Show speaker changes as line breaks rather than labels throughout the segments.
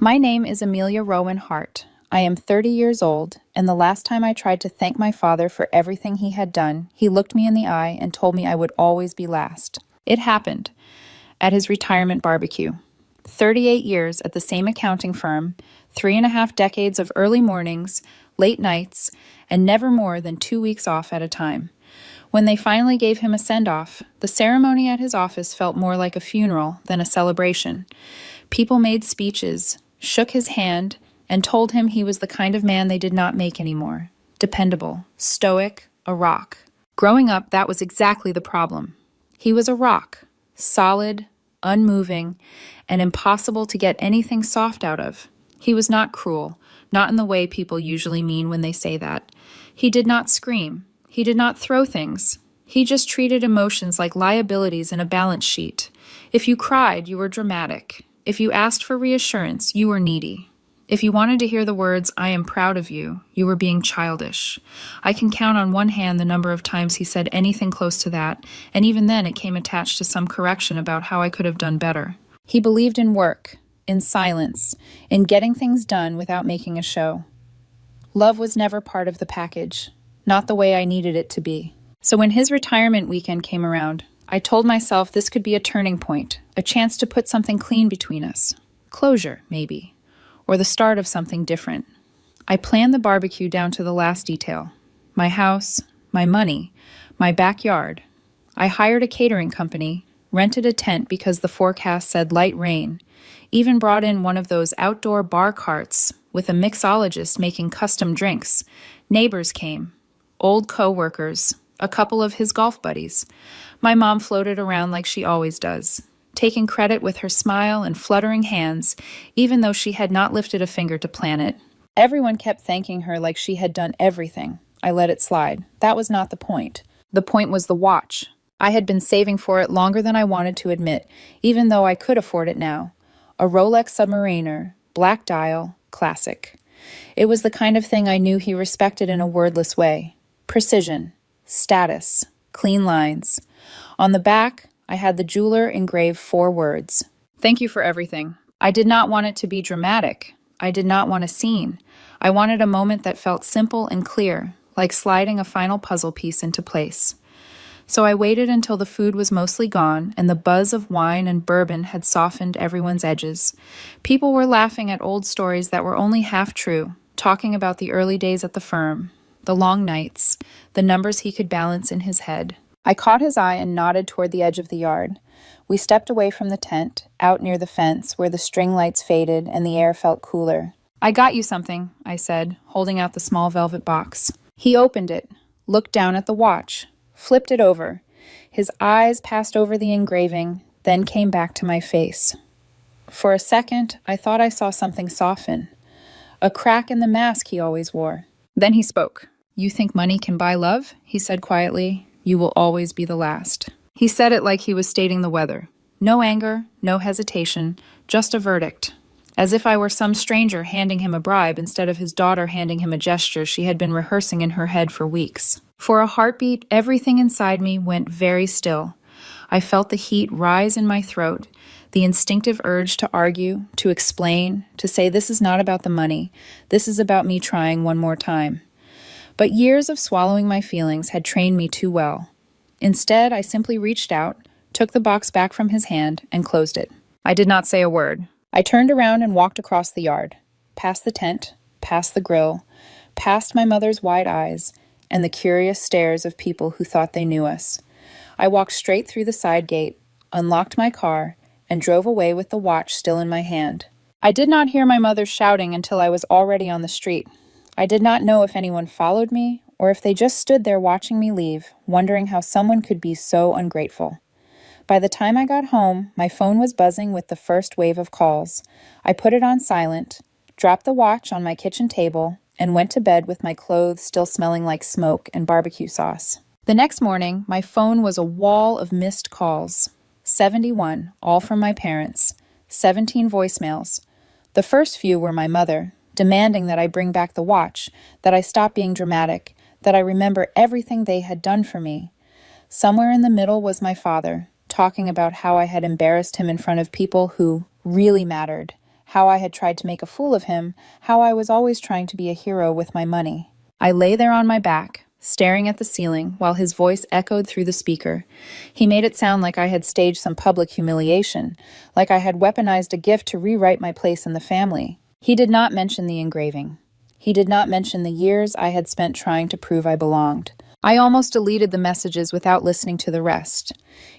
My name is Amelia Rowan Hart. I am 30 years old, and the last time I tried to thank my father for everything he had done, he looked me in the eye and told me I would always be last. It happened at his retirement barbecue. 38 years at the same accounting firm, 3.5 decades of early mornings, late nights, and never more than 2 weeks off at a time. When they finally gave him a send-off, the ceremony at his office felt more like a funeral than a celebration. People made speeches, shook his hand, and told him he was the kind of man they did not make anymore. Dependable, stoic, a rock. Growing up, that was exactly the problem. He was a rock, solid, unmoving, and impossible to get anything soft out of. He was not cruel, not in the way people usually mean when they say that. He did not scream. He did not throw things. He just treated emotions like liabilities in a balance sheet. If you cried, you were dramatic. If you asked for reassurance, you were needy. If you wanted to hear the words, "I am proud of you," you were being childish. I can count on one hand the number of times he said anything close to that, and even then it came attached to some correction about how I could have done better. He believed in work, in silence, in getting things done without making a show. Love was never part of the package, not the way I needed it to be. So when his retirement weekend came around, I told myself this could be a turning point, a chance to put something clean between us. Closure, maybe, or the start of something different. I planned the barbecue down to the last detail. My house, my money, my backyard. I hired a catering company, rented a tent because the forecast said light rain, even brought in one of those outdoor bar carts with a mixologist making custom drinks. Neighbors came, old co-workers, a couple of his golf buddies. My mom floated around like she always does, taking credit with her smile and fluttering hands, even though she had not lifted a finger to plan it. Everyone kept thanking her like she had done everything. I let it slide. That was not the point. The point was the watch. I had been saving for it longer than I wanted to admit, even though I could afford it now. A Rolex Submariner, black dial, classic. It was the kind of thing I knew he respected in a wordless way. Precision, status, clean lines. On the back, I had the jeweler engrave 4 words. Thank you for everything. I did not want it to be dramatic. I did not want a scene. I wanted a moment that felt simple and clear, like sliding a final puzzle piece into place. So I waited until the food was mostly gone and the buzz of wine and bourbon had softened everyone's edges. People were laughing at old stories that were only half true, talking about the early days at the firm, the long nights, the numbers he could balance in his head. I caught his eye and nodded toward the edge of the yard. We stepped away from the tent, out near the fence where the string lights faded and the air felt cooler. I got you something, I said, holding out the small velvet box. He opened it, looked down at the watch, flipped it over. His eyes passed over the engraving, then came back to my face. For a second, I thought I saw something soften. A crack in the mask he always wore. Then he spoke. "You think money can buy love?" he said quietly. "You will always be the last." He said it like he was stating the weather. No anger, no hesitation, just a verdict. As if I were some stranger handing him a bribe instead of his daughter handing him a gesture she had been rehearsing in her head for weeks. For a heartbeat, everything inside me went very still. I felt the heat rise in my throat, the instinctive urge to argue, to explain, to say this is not about the money, this is about me trying one more time. But years of swallowing my feelings had trained me too well. Instead, I simply reached out, took the box back from his hand, and closed it. I did not say a word. I turned around and walked across the yard, past the tent, past the grill, past my mother's wide eyes, and the curious stares of people who thought they knew us. I walked straight through the side gate, unlocked my car, and drove away with the watch still in my hand. I did not hear my mother shouting until I was already on the street. I did not know if anyone followed me, or if they just stood there watching me leave, wondering how someone could be so ungrateful. By the time I got home, my phone was buzzing with the first wave of calls. I put it on silent, dropped the watch on my kitchen table, and went to bed with my clothes still smelling like smoke and barbecue sauce. The next morning, my phone was a wall of missed calls. 71, all from my parents. 17 voicemails. The first few were my mother, demanding that I bring back the watch, that I stop being dramatic, that I remember everything they had done for me. Somewhere in the middle was my father, talking about how I had embarrassed him in front of people who really mattered, how I had tried to make a fool of him, how I was always trying to be a hero with my money. I lay there on my back, staring at the ceiling, while his voice echoed through the speaker. He made it sound like I had staged some public humiliation, like I had weaponized a gift to rewrite my place in the family. He did not mention the engraving. He did not mention the years I had spent trying to prove I belonged. I almost deleted the messages without listening to the rest.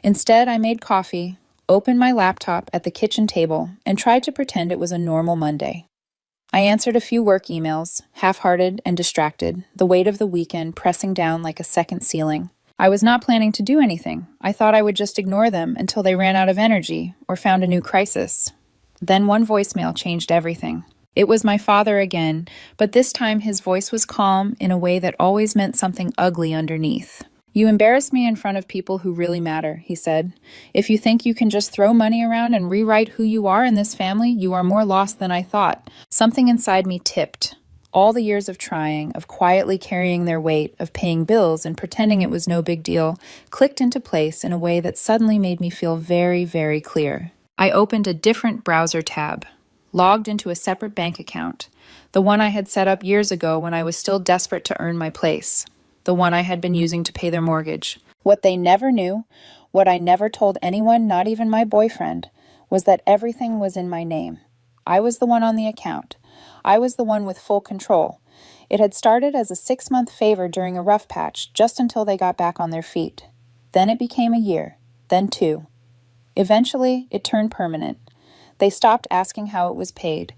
Instead, I made coffee, opened my laptop at the kitchen table, and tried to pretend it was a normal Monday. I answered a few work emails, half-hearted and distracted, the weight of the weekend pressing down like a second ceiling. I was not planning to do anything. I thought I would just ignore them until they ran out of energy or found a new crisis. Then one voicemail changed everything. It was my father again, but this time his voice was calm in a way that always meant something ugly underneath. "You embarrass me in front of people who really matter," he said. "If you think you can just throw money around and rewrite who you are in this family, you are more lost than I thought." Something inside me tipped. All the years of trying, of quietly carrying their weight, of paying bills and pretending it was no big deal, clicked into place in a way that suddenly made me feel very, very clear. I opened a different browser tab, logged into a separate bank account, the one I had set up years ago when I was still desperate to earn my place, the one I had been using to pay their mortgage. What they never knew, what I never told anyone, not even my boyfriend, was that everything was in my name. I was the one on the account. I was the one with full control. It had started as a 6-month favor during a rough patch, just until they got back on their feet. Then it became a year, then 2. Eventually, it turned permanent. They stopped asking how it was paid.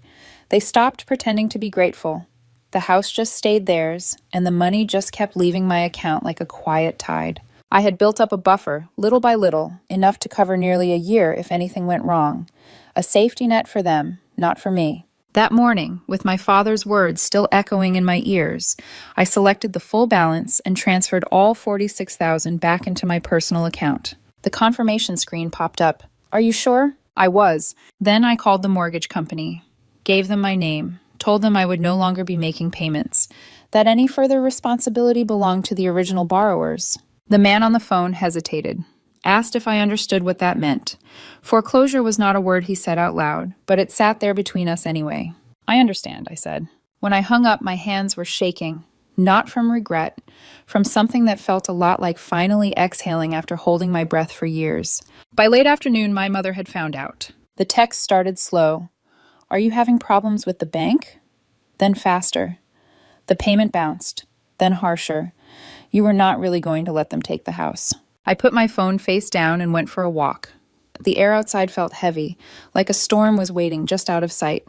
They stopped pretending to be grateful. The house just stayed theirs, and the money just kept leaving my account like a quiet tide. I had built up a buffer, little by little, enough to cover nearly a year if anything went wrong. A safety net for them, not for me. That morning, with my father's words still echoing in my ears, I selected the full balance and transferred all $46,000 back into my personal account. The confirmation screen popped up. "Are you sure?" I was. Then I called the mortgage company, gave them my name, told them I would no longer be making payments, that any further responsibility belonged to the original borrowers. The man on the phone hesitated, asked if I understood what that meant. Foreclosure was not a word he said out loud, but it sat there between us anyway. "I understand," I said. When I hung up, my hands were shaking, not from regret, from something that felt a lot like finally exhaling after holding my breath for years. By late afternoon, my mother had found out. The text started slow. "Are you having problems with the bank?" Then faster. The payment bounced, then harsher. "You were not really going to let them take the house." I put my phone face down and went for a walk. The air outside felt heavy, like a storm was waiting just out of sight.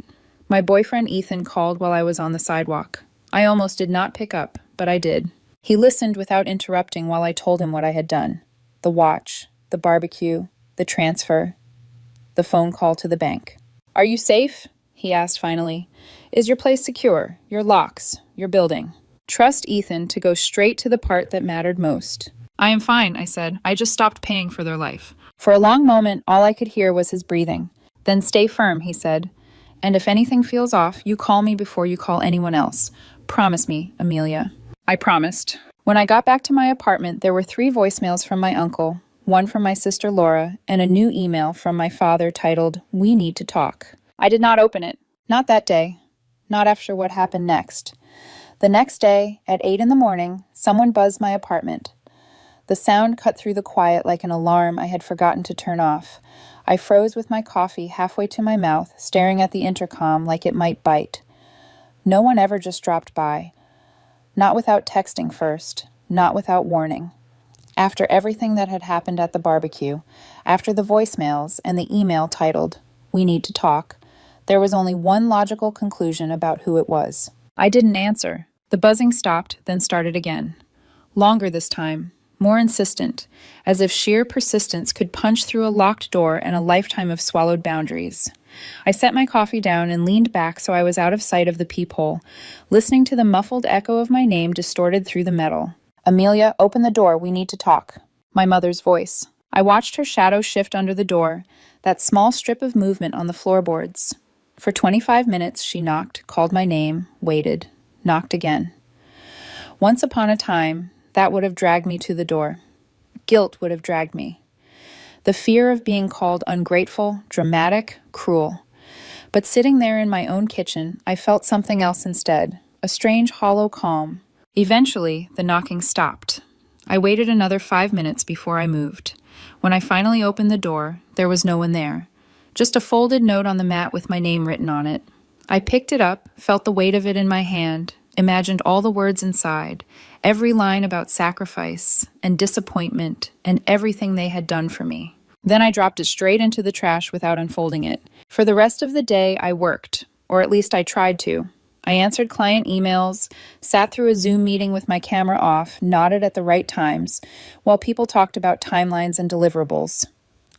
My boyfriend Ethan called while I was on the sidewalk. I almost did not pick up, but I did. He listened without interrupting while I told him what I had done. The watch, the barbecue, the transfer, the phone call to the bank. "Are you safe?" he asked finally. "Is your place secure? Your locks? Your building?" Trust Ethan to go straight to the part that mattered most. "I am fine," I said. "I just stopped paying for their life." For a long moment, all I could hear was his breathing. "Then stay firm," he said. "And if anything feels off, you call me before you call anyone else. Promise me, Amelia." I promised. When I got back to my apartment, there were 3 voicemails from my uncle, one from my sister Laura, and a new email from my father titled, "We Need to Talk." I did not open it. Not that day. Not after what happened next. The next day, at 8 in the morning, someone buzzed my apartment. The sound cut through the quiet like an alarm I had forgotten to turn off. I froze with my coffee halfway to my mouth, staring at the intercom like it might bite. No one ever just dropped by. Not without texting first, not without warning. After everything that had happened at the barbecue, after the voicemails and the email titled, "We Need to Talk," there was only one logical conclusion about who it was. I didn't answer. The buzzing stopped, then started again. Longer this time. More insistent, as if sheer persistence could punch through a locked door and a lifetime of swallowed boundaries. I set my coffee down and leaned back so I was out of sight of the peephole, listening to the muffled echo of my name distorted through the metal. "Amelia, open the door, we need to talk." My mother's voice. I watched her shadow shift under the door, that small strip of movement on the floorboards. For 25 minutes she knocked, called my name, waited, knocked again. Once upon a time, that would have dragged me to the door. Guilt would have dragged me. The fear of being called ungrateful, dramatic, cruel. But sitting there in my own kitchen, I felt something else instead, a strange hollow calm. Eventually, the knocking stopped. I waited another 5 minutes before I moved. When I finally opened the door, there was no one there. Just a folded note on the mat with my name written on it. I picked it up, felt the weight of it in my hand, imagined all the words inside, every line about sacrifice and disappointment and everything they had done for me. Then I dropped it straight into the trash without unfolding it. For the rest of the day, I worked, or at least I tried to. I answered client emails, sat through a Zoom meeting with my camera off, nodded at the right times, while people talked about timelines and deliverables.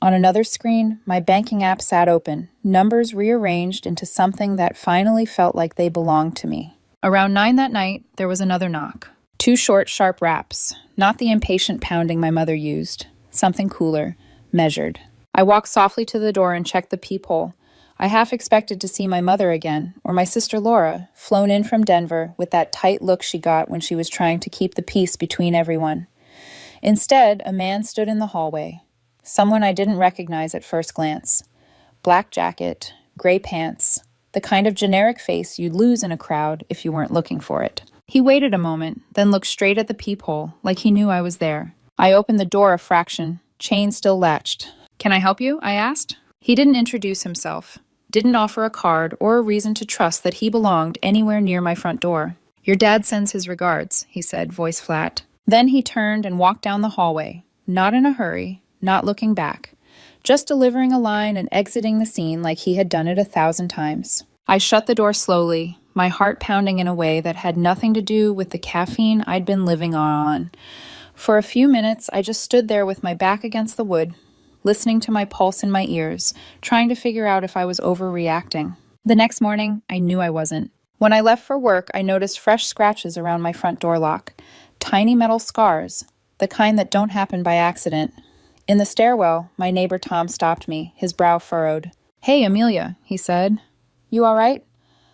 On another screen, my banking app sat open, numbers rearranged into something that finally felt like they belonged to me. Around 9 that night, there was another knock. 2 short, sharp raps, not the impatient pounding my mother used. Something cooler, measured. I walked softly to the door and checked the peephole. I half expected to see my mother again, or my sister Laura, flown in from Denver with that tight look she got when she was trying to keep the peace between everyone. Instead, a man stood in the hallway. Someone I didn't recognize at first glance. Black jacket, gray pants, the kind of generic face you'd lose in a crowd if you weren't looking for it. He waited a moment, then looked straight at the peephole, like he knew I was there. I opened the door a fraction, chain still latched. "Can I help you?" I asked. He didn't introduce himself, didn't offer a card or a reason to trust that he belonged anywhere near my front door. "Your dad sends his regards," he said, voice flat. Then he turned and walked down the hallway, not in a hurry, not looking back, just delivering a line and exiting the scene like he had done it 1,000 times. I shut the door slowly, my heart pounding in a way that had nothing to do with the caffeine I'd been living on. For a few minutes, I just stood there with my back against the wood, listening to my pulse in my ears, trying to figure out if I was overreacting. The next morning, I knew I wasn't. When I left for work, I noticed fresh scratches around my front door lock. Tiny metal scars, the kind that don't happen by accident. In the stairwell, my neighbor Tom stopped me, his brow furrowed. "Hey, Amelia," he said. "You all right?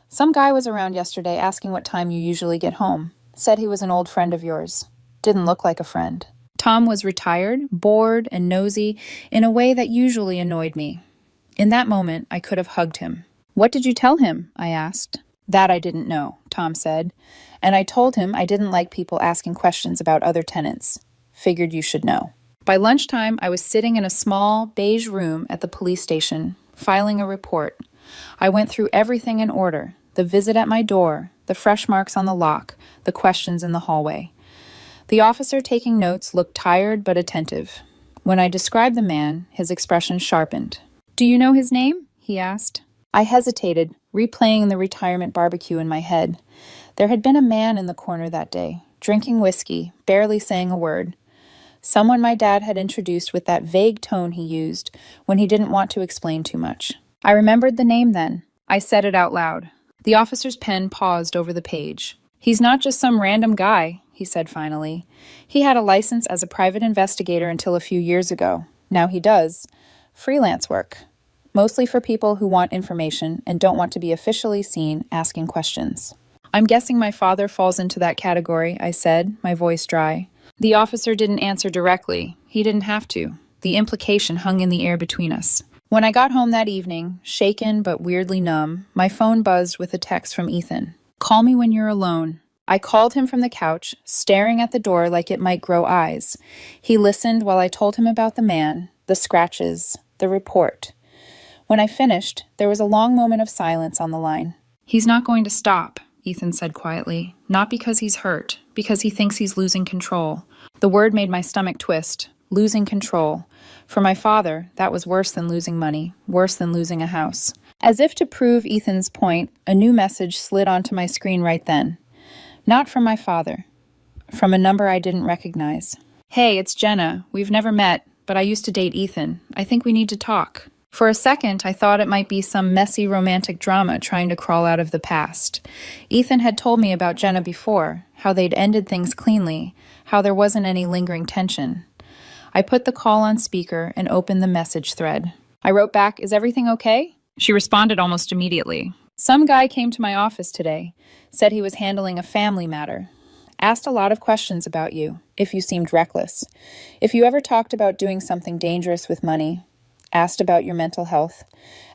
Some guy was around yesterday asking what time you usually get home. Said he was an old friend of yours. Didn't look like a friend." Tom was retired, bored, and nosy in a way that usually annoyed me. In that moment, I could have hugged him. "What did you tell him?" I asked. "That I didn't know," Tom said. "And I told him I didn't like people asking questions about other tenants. Figured you should know." By lunchtime, I was sitting in a small, beige room at the police station, filing a report. I went through everything in order: the visit at my door, the fresh marks on the lock, the questions in the hallway. The officer taking notes looked tired but attentive. When I described the man, his expression sharpened. "Do you know his name?" he asked. I hesitated, replaying the retirement barbecue in my head. There had been a man in the corner that day, drinking whiskey, barely saying a word. Someone my dad had introduced with that vague tone he used when he didn't want to explain too much. I remembered the name then. I said it out loud. The officer's pen paused over the page. "He's not just some random guy," he said finally. "He had a license as a private investigator until a few years ago. Now he does freelance work, mostly for people who want information and don't want to be officially seen asking questions." "I'm guessing my father falls into that category," I said, my voice dry. The officer didn't answer directly. He didn't have to. The implication hung in the air between us. When I got home that evening, shaken but weirdly numb, my phone buzzed with a text from Ethan. "Call me when you're alone." I called him from the couch, staring at the door like it might grow eyes. He listened while I told him about the man, the scratches, the report. When I finished, there was a long moment of silence on the line. "He's not going to stop," Ethan said quietly. "Not because he's hurt, because he thinks he's losing control." The word made my stomach twist. Losing control. For my father, that was worse than losing money, worse than losing a house. As if to prove Ethan's point, a new message slid onto my screen right then. Not from my father. From a number I didn't recognize. "Hey, it's Jenna. We've never met, but I used to date Ethan. I think we need to talk." For a second, I thought it might be some messy romantic drama trying to crawl out of the past. Ethan had told me about Jenna before, how they'd ended things cleanly, how there wasn't any lingering tension. I put the call on speaker and opened the message thread. I wrote back, "Is everything okay?" She responded almost immediately. "Some guy came to my office today, said he was handling a family matter. Asked a lot of questions about you, if you seemed reckless, if you ever talked about doing something dangerous with money. asked about your mental health.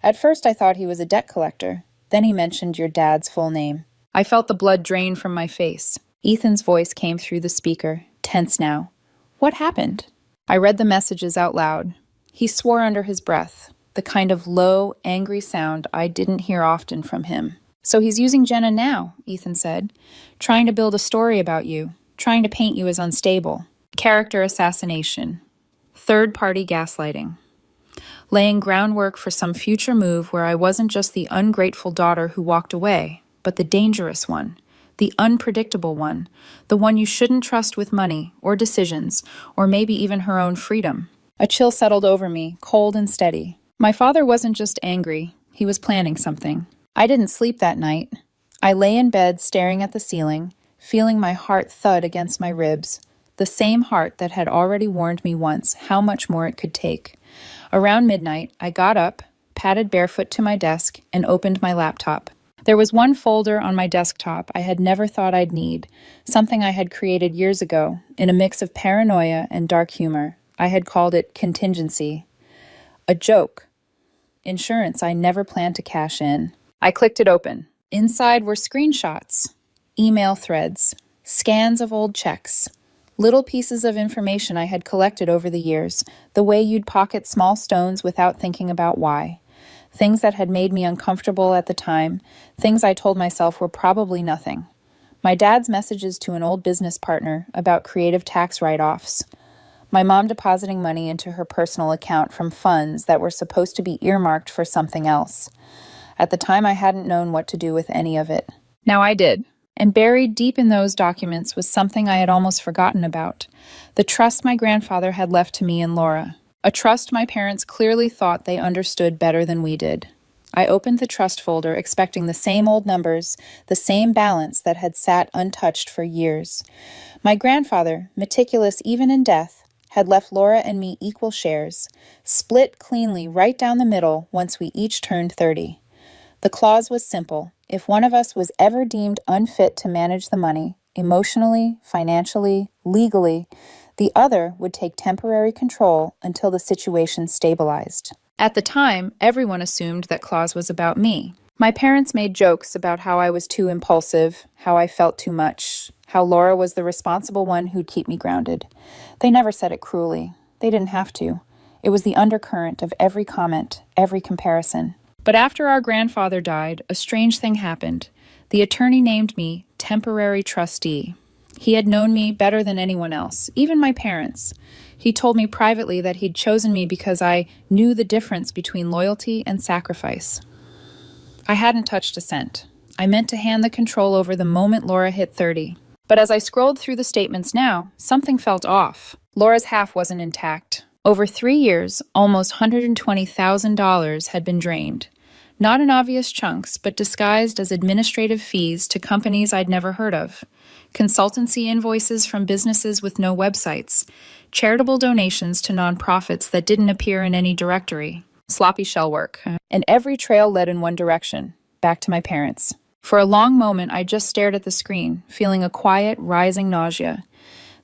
At first I thought he was a debt collector. Then he mentioned your dad's full name. I felt the blood drain from my face. Ethan's voice came through the speaker, tense now. What happened? I read the messages out loud. He swore under his breath, the kind of low, angry sound I didn't hear often from him. So he's using Jenna now, Ethan said, trying to build a story about you, trying to paint you as unstable. Character assassination. Third-party gaslighting. Laying groundwork for some future move where I wasn't just the ungrateful daughter who walked away, but the dangerous one, the unpredictable one, the one you shouldn't trust with money or decisions, or maybe even her own freedom. A chill settled over me, cold and steady. My father wasn't just angry, he was planning something. I didn't sleep that night. I lay in bed staring at the ceiling, feeling my heart thud against my ribs, the same heart that had already warned me once how much more it could take. Around midnight, I got up, padded barefoot to my desk, and opened my laptop. There was one folder on my desktop I had never thought I'd need, something I had created years ago, in a mix of paranoia and dark humor. I had called it Contingency. A joke. Insurance I never planned to cash in. I clicked it open. Inside were screenshots, email threads, scans of old checks, little pieces of information I had collected over the years, the way you'd pocket small stones without thinking about why. Things that had made me uncomfortable at the time, things I told myself were probably nothing. My dad's messages to an old business partner about creative tax write-offs. My mom depositing money into her personal account from funds that were supposed to be earmarked for something else. At the time, I hadn't known what to do with any of it. Now I did. And buried deep in those documents was something I had almost forgotten about. The trust my grandfather had left to me and Laura. A trust my parents clearly thought they understood better than we did. I opened the trust folder expecting the same old numbers, the same balance that had sat untouched for years. My grandfather, meticulous even in death, had left Laura and me equal shares, split cleanly right down the middle once we each turned 30. The clause was simple. If one of us was ever deemed unfit to manage the money, emotionally, financially, legally, the other would take temporary control until the situation stabilized. At the time, everyone assumed that clause was about me. My parents made jokes about how I was too impulsive, how I felt too much, how Laura was the responsible one who'd keep me grounded. They never said it cruelly. They didn't have to. It was the undercurrent of every comment, every comparison. But after our grandfather died, a strange thing happened. The attorney named me temporary trustee. He had known me better than anyone else, even my parents. He told me privately that he'd chosen me because I knew the difference between loyalty and sacrifice. I hadn't touched a cent. I meant to hand the control over the moment Laura hit 30. But as I scrolled through the statements now, something felt off. Laura's half wasn't intact. Over 3 years, almost $120,000 had been drained. Not in obvious chunks, but disguised as administrative fees to companies I'd never heard of. Consultancy invoices from businesses with no websites. Charitable donations to nonprofits that didn't appear in any directory. Sloppy shell work. And every trail led in one direction, back to my parents. For a long moment, I just stared at the screen, feeling a quiet, rising nausea.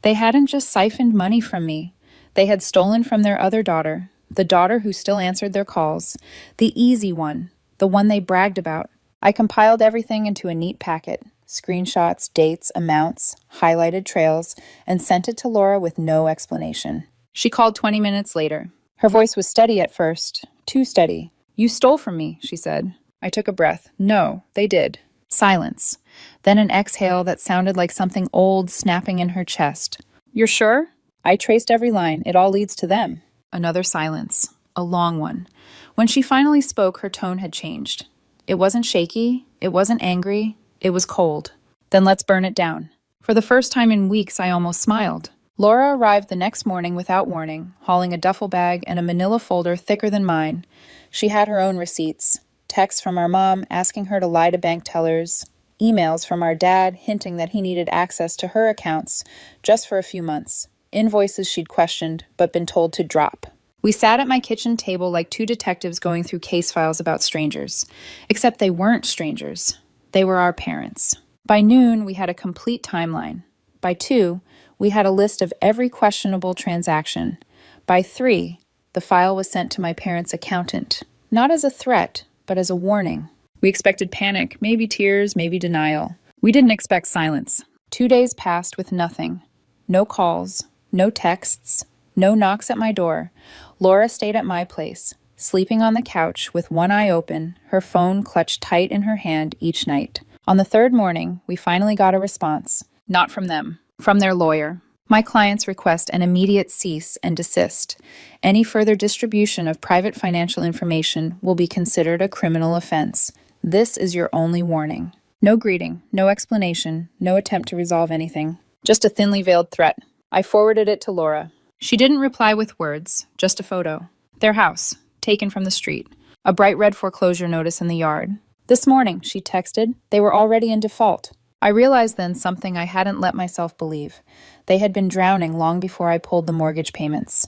They hadn't just siphoned money from me. They had stolen from their other daughter, the daughter who still answered their calls, the easy one, the one they bragged about. I compiled everything into a neat packet, screenshots, dates, amounts, highlighted trails, and sent it to Laura with no explanation. She called 20 minutes later. Her voice was steady at first, too steady. "You stole from me," she said. I took a breath. "No, they did." Silence. Then an exhale that sounded like something old snapping in her chest. "You're sure?" I traced every line. It all leads to them. Another silence. A long one. When she finally spoke, her tone had changed. It wasn't shaky. It wasn't angry. It was cold. "Then let's burn it down." For the first time in weeks, I almost smiled. Laura arrived the next morning without warning, hauling a duffel bag and a manila folder thicker than mine. She had her own receipts. Texts from our mom asking her to lie to bank tellers. Emails from our dad hinting that he needed access to her accounts just for a few months. Invoices she'd questioned, but been told to drop. We sat at my kitchen table like two detectives going through case files about strangers. Except they weren't strangers. They were our parents. By noon, we had a complete timeline. By 2, we had a list of every questionable transaction. By 3, The file was sent to my parents' accountant, not as a threat, but as a warning. We expected panic, maybe tears, maybe denial. We didn't expect silence. 2 days passed with nothing. No calls, no texts, no knocks at my door. Laura stayed at my place, sleeping on the couch with one eye open, her phone clutched tight in her hand each night. On the third morning, we finally got a response. Not from them, from their lawyer. My clients request an immediate cease and desist. Any further distribution of private financial information will be considered a criminal offense. This is your only warning. No greeting, no explanation, no attempt to resolve anything. Just a thinly veiled threat. I forwarded it to Laura. She didn't reply with words, just a photo. Their house, taken from the street. A bright red foreclosure notice in the yard. This morning, she texted, they were already in default. I realized then something I hadn't let myself believe. They had been drowning long before I pulled the mortgage payments.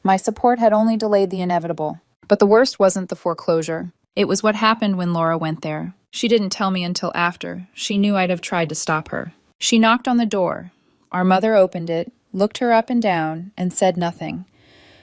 My support had only delayed the inevitable. But the worst wasn't the foreclosure. It was what happened when Laura went there. She didn't tell me until after. She knew I'd have tried to stop her. She knocked on the door. Our mother opened it, looked her up and down, and said nothing.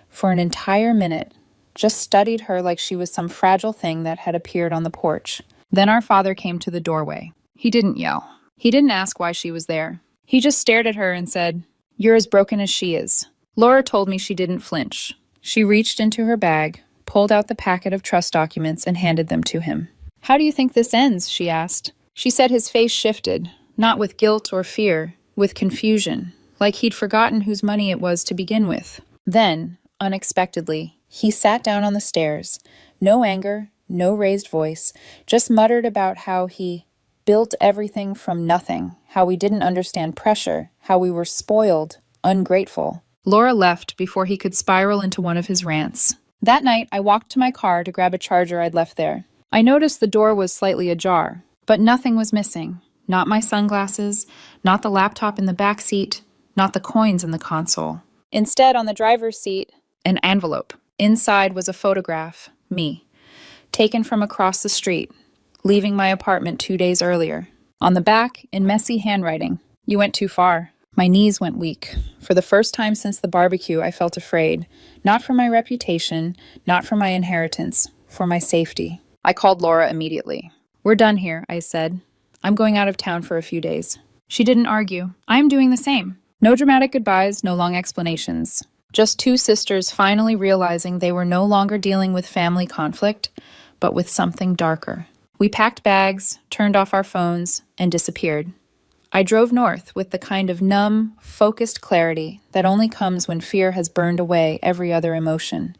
For an entire minute, just studied her like she was some fragile thing that had appeared on the porch. Then our father came to the doorway. He didn't yell. He didn't ask why she was there. He just stared at her and said, "You're as broken as she is." Laura told me she didn't flinch. She reached into her bag, pulled out the packet of trust documents, and handed them to him. "How do you think this ends?" she asked. She said his face shifted, not with guilt or fear, with confusion, like he'd forgotten whose money it was to begin with. Then, unexpectedly, he sat down on the stairs. No anger, no raised voice, just muttered about how he built everything from nothing, how we didn't understand pressure, how we were spoiled, ungrateful. Laura left before he could spiral into one of his rants. That night, I walked to my car to grab a charger I'd left there. I noticed the door was slightly ajar, but nothing was missing. Not my sunglasses, not the laptop in the back seat, not the coins in the console. Instead, on the driver's seat, an envelope. Inside was a photograph, me, taken from across the street, leaving my apartment 2 days earlier. On the back, in messy handwriting, "You went too far." My knees went weak. For the first time since the barbecue, I felt afraid. Not for my reputation, not for my inheritance, for my safety. I called Laura immediately. "We're done here," I said. "I'm going out of town for a few days." She didn't argue. I am doing the same. No dramatic goodbyes, no long explanations. Just two sisters finally realizing they were no longer dealing with family conflict, but with something darker. We packed bags, turned off our phones, and disappeared. I drove north with the kind of numb, focused clarity that only comes when fear has burned away every other emotion.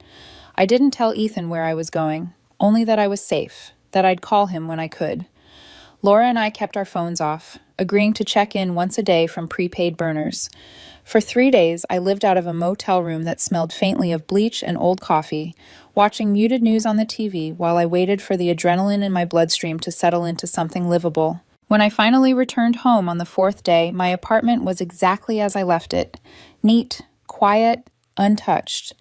I didn't tell Ethan where I was going, only that I was safe, that I'd call him when I could. Laura and I kept our phones off, agreeing to check in once a day from prepaid burners. For 3 days, I lived out of a motel room that smelled faintly of bleach and old coffee, watching muted news on the TV while I waited for the adrenaline in my bloodstream to settle into something livable. When I finally returned home on the 4th day, my apartment was exactly as I left it. Neat, quiet, untouched.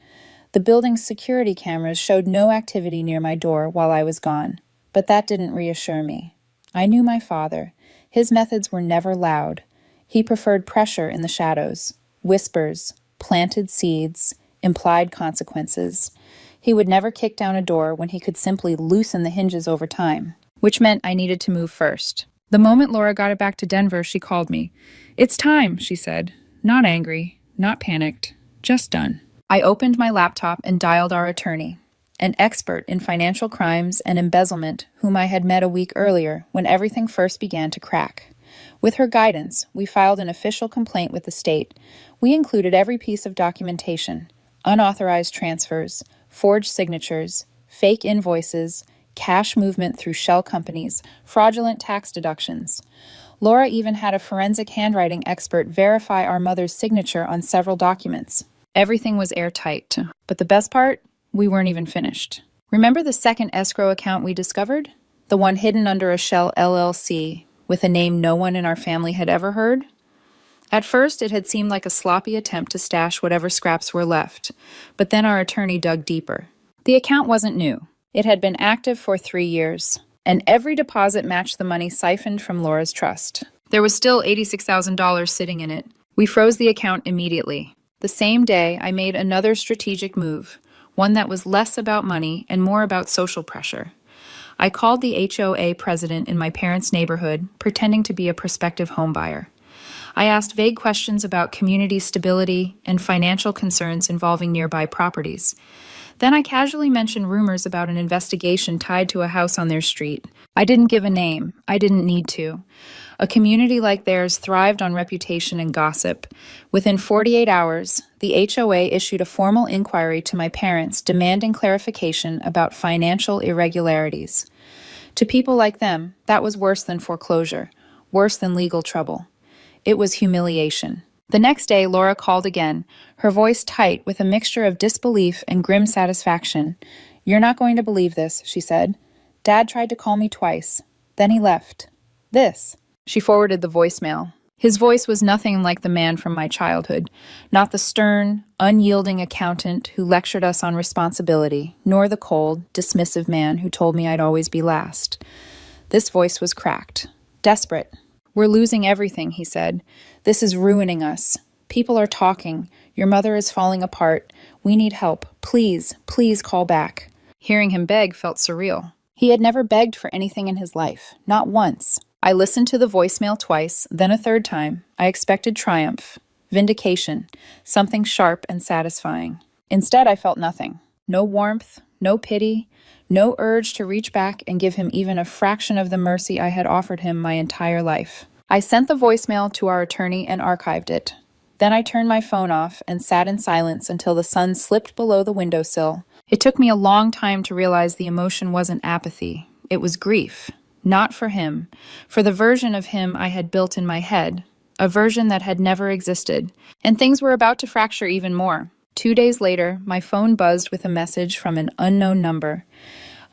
The building's security cameras showed no activity near my door while I was gone, but that didn't reassure me. I knew my father. His methods were never loud. He preferred pressure in the shadows, whispers, planted seeds, implied consequences. He would never kick down a door when he could simply loosen the hinges over time, which meant I needed to move first. The moment Laura got it back to Denver, she called me. "It's time," she said. Not angry, not panicked, just done. I opened my laptop and dialed our attorney, an expert in financial crimes and embezzlement whom I had met a week earlier when everything first began to crack. With her guidance, we filed an official complaint with the state. We included every piece of documentation: unauthorized transfers, forged signatures, fake invoices, cash movement through shell companies, fraudulent tax deductions. Laura even had a forensic handwriting expert verify our mother's signature on several documents. Everything was airtight. But the best part? We weren't even finished. Remember the second escrow account we discovered? The one hidden under a shell LLC with a name no one in our family had ever heard? At first, it had seemed like a sloppy attempt to stash whatever scraps were left, but then our attorney dug deeper. The account wasn't new. It had been active for 3 years, and every deposit matched the money siphoned from Laura's trust. There was still $86,000 sitting in it. We froze the account immediately. The same day, I made another strategic move. one that was less about money and more about social pressure. I called the HOA president in my parents' neighborhood, pretending to be a prospective homebuyer. I asked vague questions about community stability and financial concerns involving nearby properties. Then I casually mentioned rumors about an investigation tied to a house on their street. I didn't give a name. I didn't need to. A community like theirs thrived on reputation and gossip. Within 48 hours, the HOA issued a formal inquiry to my parents demanding clarification about financial irregularities. To people like them, that was worse than foreclosure, worse than legal trouble. It was humiliation. The next day, Laura called again, her voice tight with a mixture of disbelief and grim satisfaction. "You're not going to believe this," she said. "Dad tried to call me twice. Then he left. This." She forwarded the voicemail. His voice was nothing like the man from my childhood, not the stern, unyielding accountant who lectured us on responsibility, nor the cold, dismissive man who told me I'd always be last. This voice was cracked, desperate. "We're losing everything," he said. "This is ruining us. People are talking. Your mother is falling apart. We need help. Please, please call back." Hearing him beg felt surreal. He had never begged for anything in his life, not once. I listened to the voicemail twice, then a third time. I expected triumph, vindication, something sharp and satisfying. Instead, I felt nothing. No warmth, no pity, no urge to reach back and give him even a fraction of the mercy I had offered him my entire life. I sent the voicemail to our attorney and archived it. Then I turned my phone off and sat in silence until the sun slipped below the windowsill. It took me a long time to realize the emotion wasn't apathy. It was grief. Not for him, for the version of him I had built in my head, a version that had never existed. And things were about to fracture even more. 2 days later, my phone buzzed with a message from an unknown number.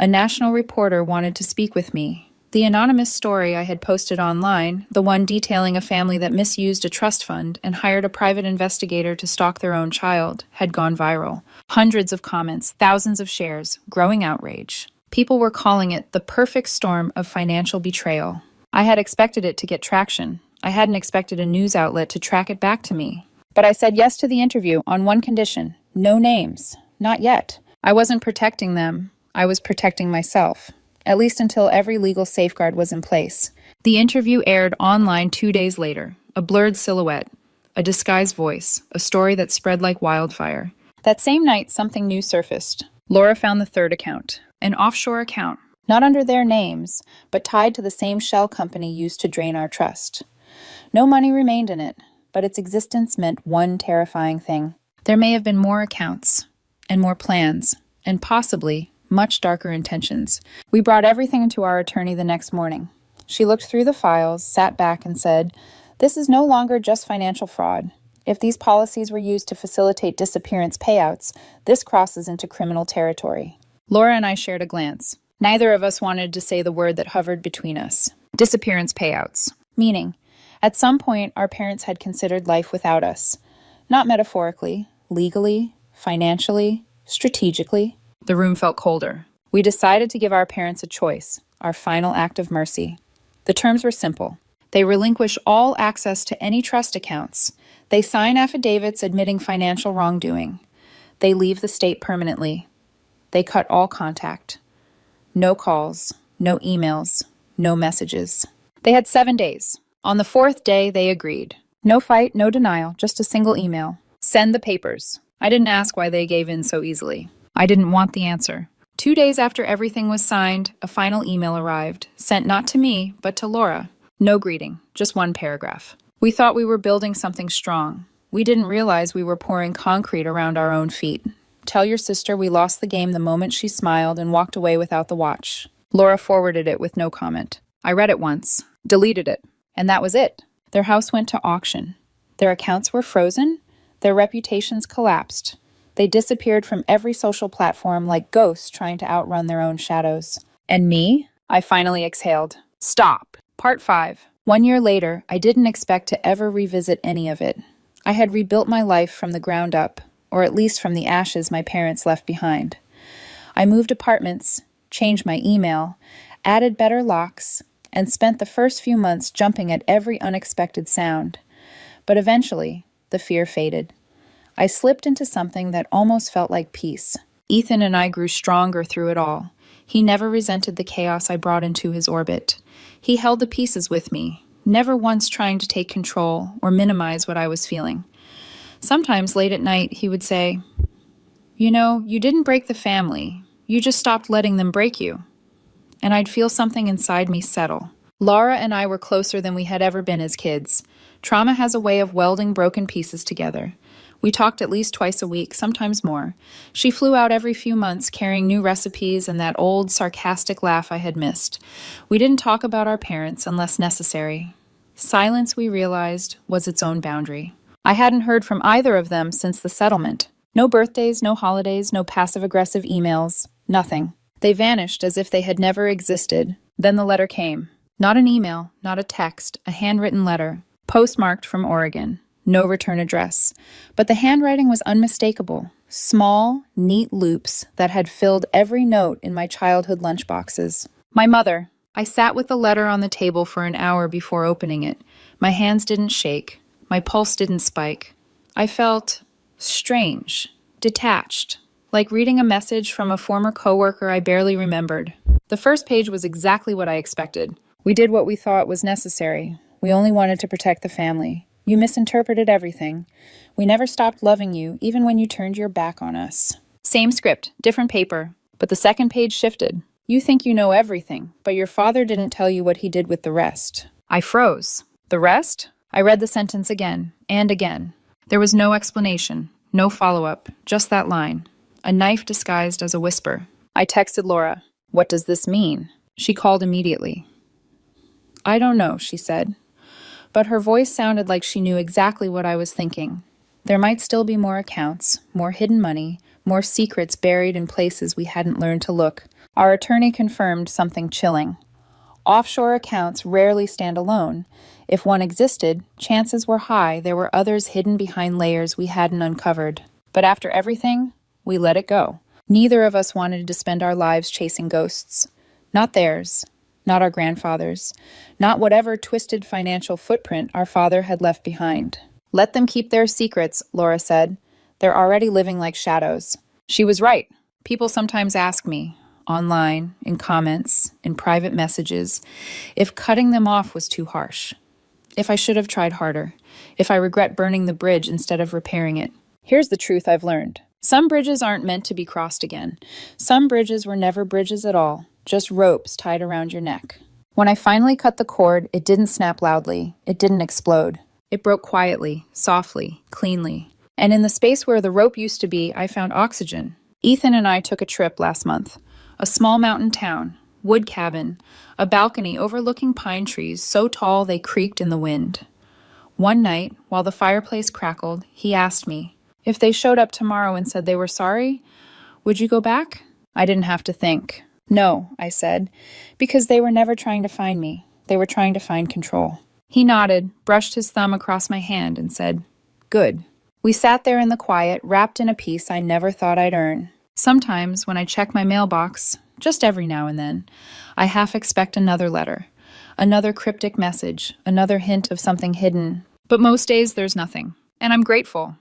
A national reporter wanted to speak with me. The anonymous story I had posted online, the one detailing a family that misused a trust fund and hired a private investigator to stalk their own child, had gone viral. Hundreds of comments, thousands of shares, growing outrage. People were calling it the perfect storm of financial betrayal. I had expected it to get traction. I hadn't expected a news outlet to track it back to me. But I said yes to the interview on one condition: no names. Not yet. I wasn't protecting them. I was protecting myself. At least until every legal safeguard was in place. The interview aired online 2 days later. A blurred silhouette, a disguised voice, a story that spread like wildfire. That same night, something new surfaced. Laura found the third account, an offshore account, not under their names, but tied to the same shell company used to drain our trust. No money remained in it, but its existence meant one terrifying thing. There may have been more accounts, and more plans, and possibly much darker intentions. We brought everything to our attorney the next morning. She looked through the files, sat back, and said, "This is no longer just financial fraud. If these policies were used to facilitate disappearance payouts, this crosses into criminal territory." Laura and I shared a glance. Neither of us wanted to say the word that hovered between us. Disappearance payouts. Meaning, at some point, our parents had considered life without us. Not metaphorically, legally, financially, strategically. The room felt colder. We decided to give our parents a choice, our final act of mercy. The terms were simple. They relinquish all access to any trust accounts. They sign affidavits admitting financial wrongdoing. They leave the state permanently. They cut all contact. No calls, no emails, no messages. They had 7 days. On the 4th day, they agreed. No fight, no denial, just a single email. Send the papers. I didn't ask why they gave in so easily. I didn't want the answer. 2 days after everything was signed, a final email arrived, sent not to me, but to Laura. No greeting, just one paragraph. We thought we were building something strong. We didn't realize we were pouring concrete around our own feet. Tell your sister we lost the game the moment she smiled and walked away without the watch. Laura forwarded it with no comment. I read it once, deleted it, and that was it. Their house went to auction. Their accounts were frozen. Their reputations collapsed. They disappeared from every social platform like ghosts trying to outrun their own shadows. And me? I finally exhaled. Stop. Part 5. 1 year later, I didn't expect to ever revisit any of it. I had rebuilt my life from the ground up, or at least from the ashes my parents left behind. I moved apartments, changed my email, added better locks, and spent the first few months jumping at every unexpected sound. But eventually, the fear faded. I slipped into something that almost felt like peace. Ethan and I grew stronger through it all. He never resented the chaos I brought into his orbit. He held the pieces with me, never once trying to take control or minimize what I was feeling. Sometimes late at night, he would say, "You know, you didn't break the family. You just stopped letting them break you." And I'd feel something inside me settle. Laura and I were closer than we had ever been as kids. Trauma has a way of welding broken pieces together. We talked at least twice a week, sometimes more. She flew out every few months carrying new recipes and that old, sarcastic laugh I had missed. We didn't talk about our parents unless necessary. Silence, we realized, was its own boundary. I hadn't heard from either of them since the settlement. No birthdays, no holidays, no passive-aggressive emails, nothing. They vanished as if they had never existed. Then the letter came. Not an email, not a text, a handwritten letter, postmarked from Oregon. No return address. But the handwriting was unmistakable. Small, neat loops that had filled every note in my childhood lunchboxes. My mother. I sat with the letter on the table for an hour before opening it. My hands didn't shake. My pulse didn't spike. I felt strange, detached, like reading a message from a former coworker I barely remembered. The first page was exactly what I expected. "We did what we thought was necessary. We only wanted to protect the family. You misinterpreted everything. We never stopped loving you, even when you turned your back on us." Same script, different paper, but the second page shifted. "You think you know everything, but your father didn't tell you what he did with the rest." I froze. The rest? I read the sentence again and again. There was no explanation, no follow-up, just that line. A knife disguised as a whisper. I texted Laura. "What does this mean?" She called immediately. "I don't know," she said. But her voice sounded like she knew exactly what I was thinking. There might still be more accounts, more hidden money, more secrets buried in places we hadn't learned to look. Our attorney confirmed something chilling. Offshore accounts rarely stand alone. If one existed, chances were high there were others hidden behind layers we hadn't uncovered. But after everything, we let it go. Neither of us wanted to spend our lives chasing ghosts. Not theirs. Not our grandfather's. Not whatever twisted financial footprint our father had left behind. "Let them keep their secrets," Laura said. "They're already living like shadows." She was right. People sometimes ask me, online, in comments, in private messages, if cutting them off was too harsh. If I should have tried harder. If I regret burning the bridge instead of repairing it. Here's the truth I've learned. Some bridges aren't meant to be crossed again. Some bridges were never bridges at all. Just ropes tied around your neck. When I finally cut the cord, it didn't snap loudly. It didn't explode. It broke quietly, softly, cleanly. And in the space where the rope used to be, I found oxygen. Ethan and I took a trip last month. A small mountain town, wood cabin, a balcony overlooking pine trees so tall they creaked in the wind. One night, while the fireplace crackled, he asked me, "If they showed up tomorrow and said they were sorry, would you go back?" I didn't have to think. "No," I said, "because they were never trying to find me. They were trying to find control." He nodded, brushed his thumb across my hand, and said, "Good." We sat there in the quiet, wrapped in a peace I never thought I'd earn. Sometimes, when I check my mailbox, just every now and then, I half expect another letter, another cryptic message, another hint of something hidden. But most days there's nothing. And I'm grateful,